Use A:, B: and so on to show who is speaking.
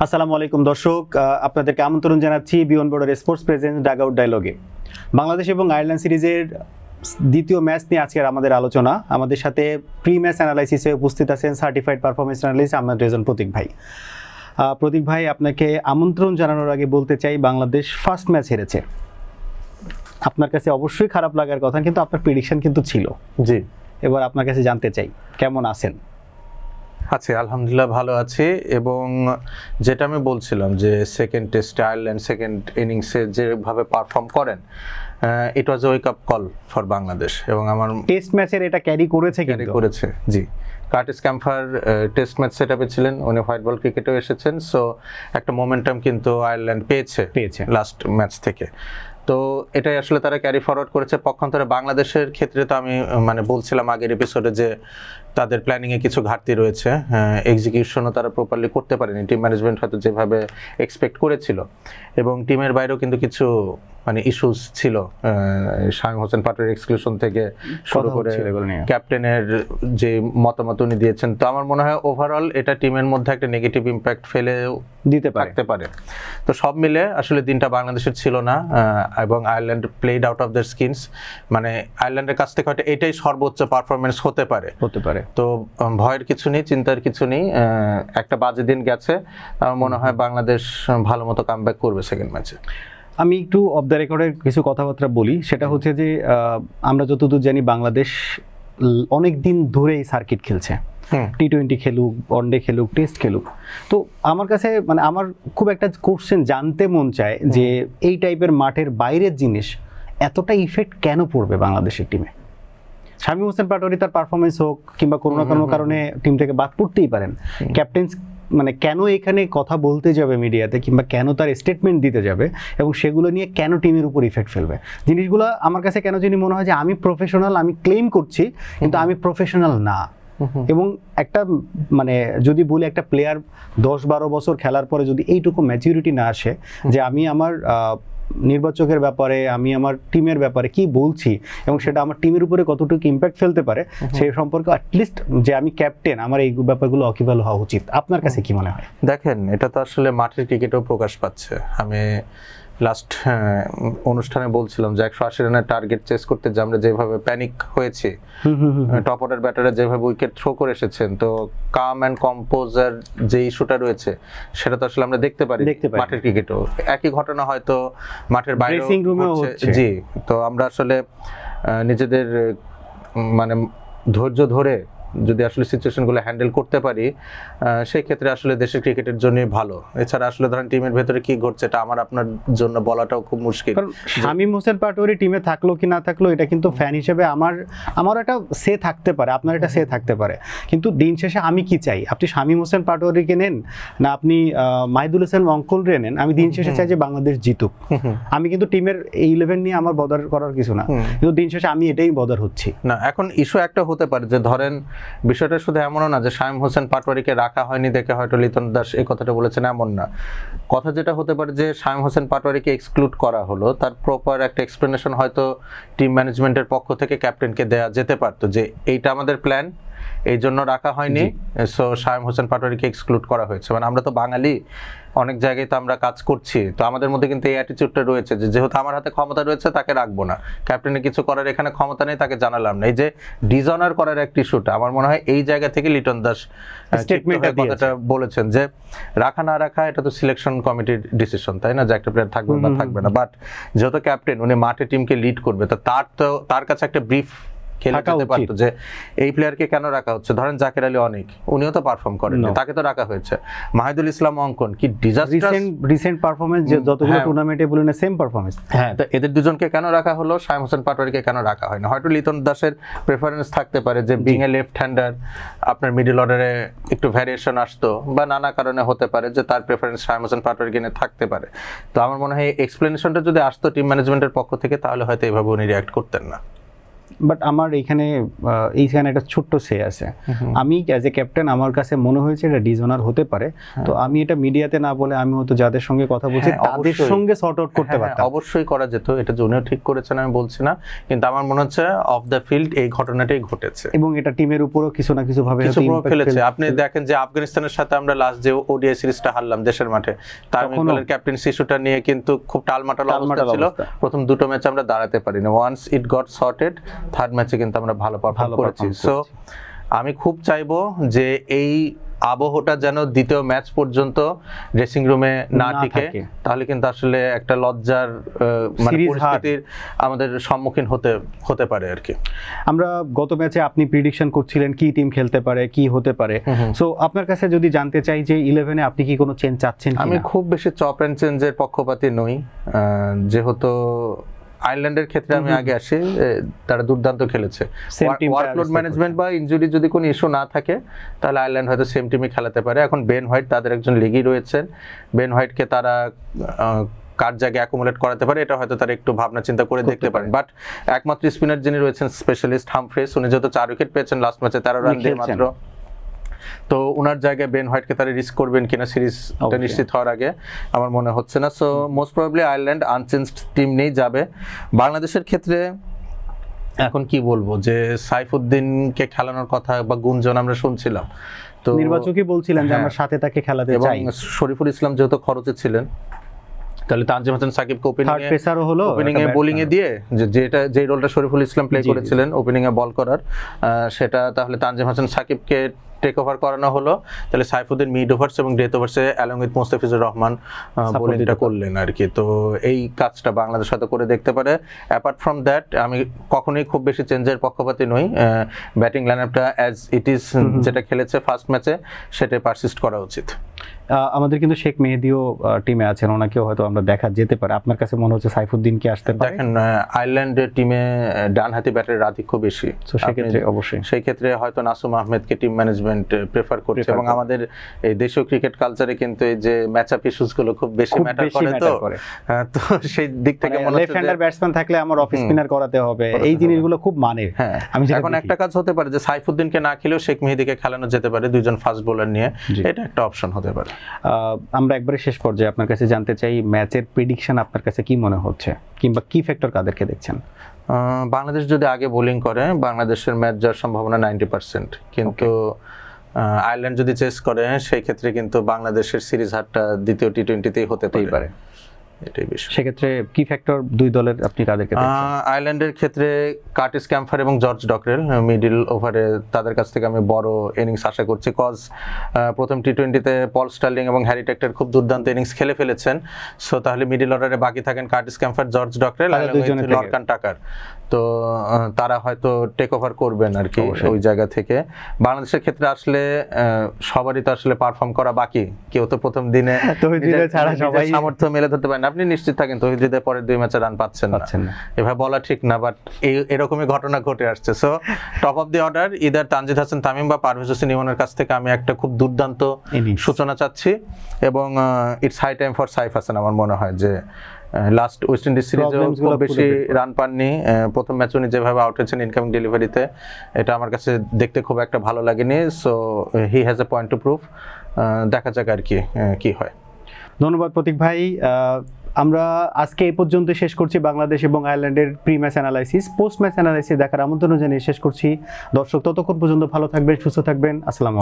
A: আসসালামু আলাইকুম দর্শক, আপনাদেরকে আমন্ত্রণ জানাচ্ছি বিয়ন বোর্ডের স্পোর্টস প্রেজেন্স ডাগ আউট ডায়লগে। বাংলাদেশ এবং আয়ারল্যান্ড সিরিজের দ্বিতীয় ম্যাচ নিয়ে আজকের আমাদের আলোচনা। আমাদের সাথে প্রি ম্যাচ অ্যানালাইসিসে উপস্থিত আছেন certified performance analyst Ahmed Rezon Pratik ভাই। প্রতীক ভাই, আপনাকে আমন্ত্রণ জানানোর আগে বলতে চাই, বাংলাদেশ ফার্স্ট ম্যাচ হেরেছে। আপনার কাছে অবশ্যই খারাপ লাগার কথা, কিন্তু আপনার প্রেডিকশন কিন্তু ছিল।
B: জি,
A: এবার আপনার কাছে জানতে চাই কেমন আছেন?
B: আছি, আলহামদুলিল্লাহ ভালো আছি। এবং যেটা আমি বলছিলাম যে সেকেন্ড টেস্টে আয়ারল্যান্ড সেকেন্ড ইনিংসে যেভাবে পারফর্ম করেন, it was wake up call for Bangladesh. এবং আমার
A: টেস্ট ম্যাচের এটা ক্যারি করেছে।
B: জি, কার্টিস ক্যাম্পার টেস্ট ম্যাচ সেটআপে ছিলেন, উনি হোয়াইট বল ক্রিকেটেও এসেছেন। সো একটা মোমেন্টাম কিন্তু আয়ারল্যান্ড পেয়েছে লাস্ট ম্যাচ থেকে। তো এটাই আসলে তারা ক্যারি ফরওয়ার্ড করেছে। পক্ষান্তরে বাংলাদেশের ক্ষেত্রে তো আমি বলছিলাম আগের এপিসোডে যে তাদের প্ল্যানিংয়ে কিছু ঘাটতি রয়েছে, এক্সিকিউশনও তারা প্রপারলি করতে পারেনি। টিম ম্যানেজমেন্ট হয়তো যেভাবে এক্সপেক্ট করেছিল, এবং টিমের বাইরেও কিন্তু কিছু ইস্যুস ছিল। শামীম হোসেন পাটোয়ারির এক্সক্লুশন থেকে শুরু করে ক্যাপ্টেনের যে মতামত উনি দিয়েছেন, তো আমার মনে হয় ওভারঅল এটা টিমের মধ্যে একটা নেগেটিভ ইম্প্যাক্ট ফেলে দিতে পারে। তো সব মিলে আসলে দিনটা বাংলাদেশের ছিল না, এবং Ireland played out of their skins. আয়ারল্যান্ডের কাছ থেকে হয়তো এটাই সর্বোচ্চ পারফরমেন্স হতে পারে। তো ভয়ের কিছু নেই, চিন্তার কিছু নেই। একটা বাজে দিন গেছে, আমার মনে হয় বাংলাদেশ ভালো মতো কামব্যাক করবে সেকেন্ড ম্যাচে।
A: আমি একটু অফ দ্য রেকর্ডের কিছু কথাবার্তা বলি। সেটা হচ্ছে যে আমরা যতদূর জানি বাংলাদেশ অনেক দিন ধরে এই সার্কিট খেলছে। টি-20 খেলুক, ওয়ানডে খেলুক, টেস্ট খেলুক। তো আমার কাছে আমার খুব একটা কোশ্চেন জানতে মন চায় যে এই টাইপের মাঠের বাইরের জিনিস এতটা ইফেক্ট কেন পড়বে বাংলাদেশের টিমে? শামীম হোসেন পাটোয়ারি তার পারফরমেন্স হোক কিংবা কোনো না কোনো কারণে টিম থেকে বাদ পড়তেই পারেন, ক্যাপ্টেন কেন এখানে কথা বলতে যাবে মিডিয়াতে, কিংবা কেন তার স্টেটমেন্ট দিতে যাবে, এবং সেগুলো নিয়ে কেন টিমের উপর ইফেক্ট ফেলবে? জিনিসগুলো আমার কাছে কেন জানি মনে হয় যে আমি প্রফেশনাল, আমি ক্লেম করছি, কিন্তু আমি প্রফেশনাল না। এবং একটা যদি বলি, একটা প্লেয়ার 10-12 বছর খেলার পরে যদি এইটুকু ম্যাচুরিটি না আসে যে আমি আমার নির্বাচকের ব্যাপারে, আমি আমার টিমের ব্যাপারে কি বলছি এবং সেটা আমার টিমের উপরে কতটুকু ইম্প্যাক্ট ফেলতে পারে, সেই সম্পর্কে অ্যাটলিস্ট যে আমি ক্যাপ্টেন, আমার এই ব্যাপারগুলো অকিভাল হওয়া উচিত। আপনার কাছে কি মনে হয়?
B: দেখেন, এটা তো আসলে মাঠের ক্রিকেটেও প্রকাশ পাচ্ছে। আমি লাস্ট অনুষ্ঠানে বলছিলাম যে 180 রানের টার্গেট চেস করতে যে আমরা যেভাবে প্যানিক হয়েছি, টপ অর্ডার ব্যাটাররা যেভাবে উইকেট থ্রো করে এসেছেন, তো কাম অ্যান্ড কম্পোজার যে ইস্যুটা রয়েছে সেটা তো আসলে আমরা দেখতে পারি মাঠের ক্রিকেটেও। একই ঘটনা হয়তো মাঠের বাইরে হচ্ছে। জি, তো আমরা আসলে নিজেদের ধৈর্য ধরে যদি আসলে সিচুয়েশনগুলো হ্যান্ডেল করতে পারি, সেই ক্ষেত্রে আসলে দেশের ক্রিকেটের জন্যই ভালো। এছাড়া আসলে ধরেন টিমের ভেতরে কি ঘটছে এটা আমার আপনার জন্য বলাটাও খুব মুশকিল।
A: শামীম হোসেন পাটোয়ারি টিমে থাকলো কি না থাকলো, এটা কিন্তু ফ্যান হিসেবে আমার একটা সে থাকতে পারে, আপনার একটা সে থাকতে পারে, কিন্তু দিন শেষে আমি কি চাই? আপনি শামীম হোসেন পাটোয়ারিকে নেন না আপনি মাহিদুল হাসান অঙ্কলরে নেন, আমি দিন শেষে চাই যে বাংলাদেশ জিতুক। আমি কিন্তু টিমের 11 নিয়ে আমার বদার করার কিছু না, কিন্তু দিন শেষে আমি এটাই বদার হচ্ছি
B: না। এখন ইস্যু একটা হতে পারে যে ধরেন বিষয়টা শুধু এমনও না যে শামীম হোসেন পাটোয়ারিকে রাখা হয়নি দেখে হয়তো লিটন দাস এই কথাটা বলেছেন, এমন না। কথা যেটা হতে পারে যে শামীম হোসেন পাটোয়ারিকে এক্সক্লুড করা হলো, তার প্রপার একটা এক্সপ্লেনেশন হয়তো টিম ম্যানেজমেন্টের পক্ষ থেকে ক্যাপ্টেনকে দেওয়া যেতে পারতো যে এইটা আমাদের প্ল্যান, এই জন্য রাখা হয়নি, সো শামীম হোসেন পাটোয়ারিকে এক্সক্লুড করা হয়েছে। আমরা তো বাঙালি, অনেক জায়গায় তো আমরা কাজ করছি, তো আমাদের মধ্যে কিন্তু এই অ্যাটিটিউডটা রয়েছে যে যেহেতু আমার হাতে ক্ষমতা রয়েছে তাকে রাখবো না, ক্যাপ্টেনের কিছু করার এখানে ক্ষমতা নেই, তাকে জানালাম না। এই যে ডিসঅনার করার একটা ইস্যুটা, আমার মনে হয় এই জায়গা থেকে লিটন দাস কথাটা বলেছেন যে রাখা না রাখা এটা তো সিলেকশন কমিটির ডিসিশন, তাই না, যে একটা প্লেয়ার থাকবে বা থাকবে না। বাট যেহেতু ক্যাপ্টেন, উনি মাঠে টিমকে লিড করবে, তো তার কাছে একটা ব্রিফ খেলে যেতে পারতো যে এই প্লেয়ারকে কেন রাখা হচ্ছে। ধরেন জাকের আলী অনেক, উনিও তো পারফর্ম করেন, তাকে তো রাখা হয়েছে। মাহিদুল ইসলাম অঙ্কন কি ডিজাস্টার
A: রিসেন্ট পারফরম্যান্স, যতগুলো টুর্নামেন্টে বলেন সেম পারফরম্যান্স।
B: হ্যাঁ, তো এদের দুজনকে কেন রাখা হলো, শামীম হোসেন পাটোয়ারিকে কেন রাখা হয় না? হয়তো লিটন দাসের প্রেফারেন্স থাকতে পারে যে বিং এ লেফট হ্যান্ডার, আপনার মিডল অর্ডারে একটু ভ্যারিয়েশন আসতো, বা নানা কারণে হতে পারে যে তার প্রেফারেন্স শামীম হোসেন পাটোয়ারিকে নিয়ে থাকতে পারে। তো আমার মনে হয় এক্সপ্লেনেশনটা যদি আসতো টিম ম্যানেজমেন্টের পক্ষ থেকে, তাহলে হয়তো এইভাবে উনি রিয়াক্ট করতেন না।
A: বাট আমার এইখানে একটা ছোট্ট সে আছে। আমি অ্যাজ এ ক্যাপ্টেন আমার কাছে মনে হয়েছে এটা ডিসঅনার হতে পারে, তো আমি এটা মিডিয়াতে না বলে আমি হয়তো যাদের সঙ্গে কথা বলছি তাদের সঙ্গে সর্ট আউট করতে পারতাম।
B: অবশ্যই করা যেত, এটা জুনিও ঠিক করেছেন আমি বলছি না, কিন্তু আমার মনে হচ্ছে অফ দ্য ফিল্ড এই ঘটনাটাই ঘটেছে
A: এবং এটা টিমের উপরও কিছু না কিছু ভাবে
B: প্রভাব ফেলেছে। আপনি দেখেন যে আফগানিস্তানের সাথে আমরা লাস্ট যে ওডিআই সিরিজটা হারলাম দেশের মাঠে, তার ইকবালের ক্যাপ্টেন্সি ইস্যুটা নিয়ে কিন্তু খুব টালমাটাল অবস্থা ছিল। প্রথম দুটো ম্যাচ আমরা দাঁড়াতে পারিনি, once it got sorted third ম্যাচে কিন্তু আমরা ভালো পারফর্ম করেছি। সো আমি খুব চাইবো যে এই আবহটা যেন দ্বিতীয় ম্যাচ পর্যন্ত ড্রেসিং রুমে না টিকে, তাহলে কিন্তু আসলে একটা লজ্জার পরিস্থিতির আমাদের সম্মুখীন হতে পারে আর কি।
A: আমরা গত ম্যাচে আপনি প্রিডিকশন করছিলেন কি টিম খেলতে পারে, কি হতে পারে, সো আপনার কাছে যদি জানতে চাই যে 11-এ আপনি কি কোনো চেঞ্জ চাচ্ছেন?
B: আমি খুব বেশি চপ এন্ড চেঞ্জের পক্ষপাতী নই, যেহেতু আয়ারল্যান্ডের ক্ষেত্রে আমি আগে আসি, তারা দুর্দান্ত খেলেছে। ওয়ার্কলোড ম্যানেজমেন্ট বা ইনজুরি যদি কোনো ইস্যু না থাকে তাহলে আয়ারল্যান্ড হয়তো সেম টিমে খেলাতে পারে। এখন বেন হোয়াইট তাদের একজন লিগই রয়েছেন, বেন হোয়াইটকে তারা কার জায়গায় অ্যাকুমুলেট করাতে পারে এটা হয়তো তারা একটু ভাবনা চিন্তা করে দেখতে পারেন। বাট একমাত্র স্পিনার যিনি রয়েছেন স্পেশালিস্ট হামফ্রেস, উনি যেহেতু 4 উইকেট পেয়েছেন লাস্ট ম্যাচে 13 রান দিয়ে মাত্র, তো ওনার জায়গায় বেন হোয়াইটকে তারা রিস্ক করবেন কিনা সিরিজটা নিশ্চিত হওয়ার আগে আমার মনে হচ্ছে না। So most probably Ireland unchanged team নিয়েই যাবে। বাংলাদেশের ক্ষেত্রে এখন কি বলবো, যে সাইফুদ্দিনকে খেলানোর কথা বা গুঞ্জন আমরা শুনছিলাম, তো
A: নির্বাচকই বলছিলেন যে আমরা সাথে তাকে খেলাতে চাই,
B: এবং শরীফুল ইসলাম যেহেতু খরচে ছিলেন, তাহলে তানজিম হাসান সাকিবকে ওপেনিং এ বোলিং এ দিয়ে যে রোলটা শরীফুল ইসলাম প্লে করেছিলেন ওপেনিং এ বল করার, সেটা তাহলে তানজিম হাসান সাকিবকে টেক ওভার করানো হলো। তাহলে সাইফুদ্দিন মিড ওভার্স এবং ডেথ ওভার্সে অ্যালং উইথ মোস্তাফিজুর রহমান বোলিংটা করলেন আর কি। তো এই কাজটা বাংলাদেশ হয়তো করে দেখতে পারে। অ্যাপার্ট ফ্রম দ্যাট আমি কখনোই খুব বেশি চেঞ্জের পক্ষপাতী নই। ব্যাটিং লাইনআপটা অ্যাজ ইট ইজ যেটা খেলেছে ফার্স্ট ম্যাচে সেটাই পারসিস্ট করা উচিত।
A: আমাদের কিন্তু শেখ মেহেদিও টিমে আছেন, ওনাকেও হয়তো আমরা দেখা যেতে পারে। আপনার কাছে মনে হচ্ছে সাইফুদ্দিন কি আসতে পারে?
B: দেখেন আয়ারল্যান্ডের টিমে ডানহাতি ব্যাটারের আধিক্য বেশি,
A: সেক্ষেত্রে অবশ্যই
B: সেই ক্ষেত্রে হয়তো নাসুম আহমেদকে টিম ম্যানেজমেন্ট প্রেফার করছে। এবং আমাদের এই দেশীয় ক্রিকেট কালচারে কিন্তু এই যে ম্যাচ আপ ইস্যুস গুলো খুব বেশি ম্যাটার করে, তো সেই দিক থেকে মনে হচ্ছে
A: লেফট হ্যান্ডার ব্যাটসম্যান থাকলে আমার অফ স্পিনার করাতে হবে, এই জিনিসগুলো খুব মানে।
B: আমি এখন একটা কাজ হতে পারে যে সাইফুদ্দিনকে না খেলেও শেখ মেহেদিকে খেলানো যেতে পারে, দুইজন ফাস্ট বোলার নিয়ে, এটা একটা অপশন হতে পারে।
A: আমরা একবারে শেষ পর্যায়ে আপনার কাছে জানতে চাই ম্যাচের প্রেডিকশন আপনার কাছে কি মনে হচ্ছে, কিংবা কি ফ্যাক্টর কাদেরকে দেখছেন?
B: বাংলাদেশ যদি আগে বোলিং করে বাংলাদেশের ম্যাচ যাওয়ার সম্ভাবনা 90%, কিন্তু আয়ারল্যান্ড যদি চেস করে সেই ক্ষেত্রে কিন্তু বাংলাদেশের সিরিজ হারটা দ্বিতীয় টি20তেই হতে পারে। এটাই বিষয়।
A: সেক্ষেত্রে কি ফ্যাক্টর দুই দলের আপনি কাদেরকে দেখছেন?
B: আয়ারল্যান্ডের ক্ষেত্রে কার্টিস ক্যাম্পার এবং জর্জ ডকরেল মিডল ওভারে তাদের কাছ থেকে আমি বড় ইনিংস আশা করছি। কজ প্রথম টি20তে পল স্টার্লিং এবং হ্যারি টেক্টর খুব দুর্দান্ত ইনিংস খেলে ফেলেছেন। সো তাহলে মিডল অর্ডারে বাকি থাকেন কার্টিস ক্যাম্পার, জর্জ ডকরেল আর লরকান টাকার, তো তারা হয়তো টেক ওভার করবেন আর কি ওই জায়গা থেকে। বাংলাদেশের ক্ষেত্রে আসলে সবারই তো আসলে পারফর্ম করা বাকি, কেউ তো প্রথম দিনে সামর্থ্য মেলে ধরতে পারেন। আপনি নিশ্চিত থাকেন তৌহিদ হৃদয় পরের 2 ম্যাচে রান পাচ্ছেন না, এভাবে বলা ঠিক না, বাট এরকমই ঘটনা ঘটে আসছে। So top of the order either Tanzid Hasan Tamim বা পারভেজ হোসেন ইমনের কাছ থেকে আমি একটা খুব দুর্দান্ত সূচনা চাচ্ছি, এবং it's high time for Saif Hasan. আমার মনে হয় যে লাস্ট ওয়েস্ট ইন্ডিজ সিরিজে খুব বেশি রান পাননি, প্রথম ম্যাচে উনি যেভাবে আউট হয়েছেন ইনকামিং ডেলিভারিতে, এটা আমার কাছে দেখতে খুব একটা ভালো লাগেনি। So he has a point to prove, দেখা যাক আর কি হয়।
A: ধন্যবাদ প্রতীক ভাই। আমরা আজকে এই পর্যন্ত শেষ করছি বাংলাদেশ এবং আয়ারল্যান্ডের pre match analysis. Post match analysis দেখার আমন্ত্রণ জানিয়ে শেষ করছি। দর্শক ততক্ষণ পর্যন্ত ভালো থাকবেন, সুস্থ থাকবেন। আসসালামু আলাইকুম।